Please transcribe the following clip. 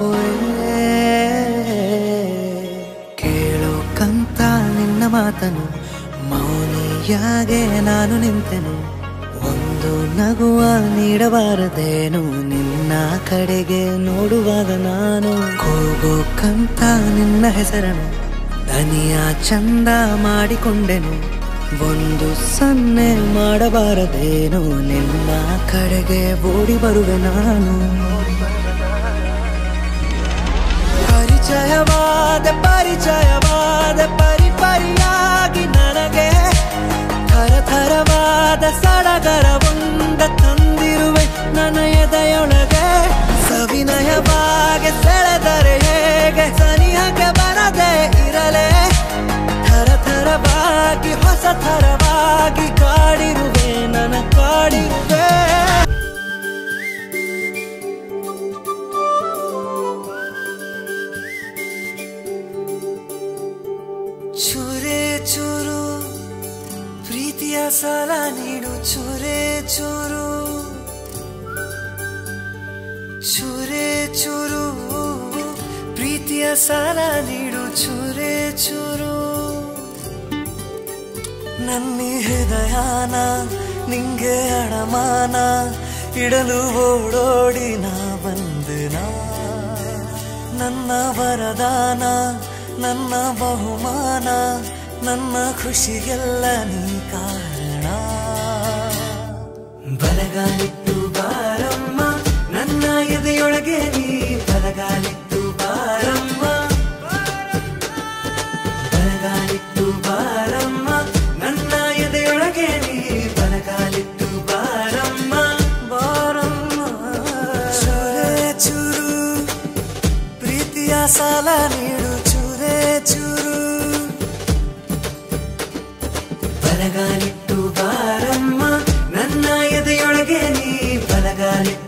ಹಾಕುವೆ ಕೇಳೋಕಂತ ನಿನ್ನ ಮಾತನು ಮೌನಿಯಾಗೆ ನಾನು ನಿಂತೆನು ಒಂದು ನಗುವ ನೀಡಬಾರದೇನು ನಿನ್ನ ಕಡೆಗೆ ನೋಡುವಾಗ ನಾನು ಕೂಗೋಕಂತ ನಿನ್ನ ಹೆಸರನ್ನು ದನಿಯ ಚಂದ ಮಾಡಿಕೊಂಡೆನು ಒಂದು ಸನ್ನೆ ಮಾಡಬಾರದೇನು ನಿನ್ನ ಕಡೆಗೆ ಓಡಿ ಬರುವೆ ನಾನು ಪರಿಚಯವಾದ ಪರಿಪರಿಯಾಗಿ ನನಗೆ ಥರಥರವಾದ ಸಡಗರವೊಂದ ತಂದಿರುವೆ ನನ್ನ ಎದೆಯೊಳಗೆ ಸವಿನಯವಾಗಿ ಸೆಳೆದರೆ ಹೇಗೆ ಸನಿಹಕ್ಕೆ ಬರದೆ ಇರಲೇ ಥರಥರವಾಗಿ ಹೊಸ ಥರವಾಗಿ ಕಾಡಿರುವೆ ನನ್ನ ಕಾಡಿರುವೆ ಚೂರೇ ಚೂರು ಪ್ರೀತಿಯ ಸಾಲ ನೀಡು ಚೂರೇ ಚೂರು ಚೂರೇ ಚೂರು ಪ್ರೀತಿಯ ಸಾಲ ನೀಡು ಚೂರೇ ಚೂರು ನನ್ನ ಹೃದಯನ ನಿಂಗೆ ಅಡಮಾನ ಇಡಲು ಓಡೋಡಿ ನಾ ಬಂದೆನಾ ನನ್ನ ವರದಾನ ನನ್ನ ಬಹುಮಾನ ನನ್ನ ಖುಷಿಗೆಲ್ಲ ನೀ ಕಾರಣ ಬಲಗಾಲಿಟ್ಟು ಬಾರಮ್ಮ ನನ್ನ ಎದೆಯೊಳಗೆ ನೀ ಬಲಗಾಲಿಟ್ಟು ಬಾರಮ್ಮ ಬಲಗಾಲಿಟ್ಟು ಬಾರಮ್ಮ ನನ್ನ ಎದೆಯೊಳಗೆ ನೀ ಬಲಗಾಲಿಟ್ಟು ಬಾರಮ್ಮ ಬಾರಮ್ಮ ಚೂರೇ ಚೂರು ಪ್ರೀತಿಯ ಸಾಲ ನೀಡು ಚೂರೇ ಚೂರು ಬಲಗಾಲಿಟ್ಟು ಬಾರಮ್ಮ ನನ್ನ ಎದೆಯೊಳಗೆ ನೀ ಬಲಗಾಲಿಟ್ಟು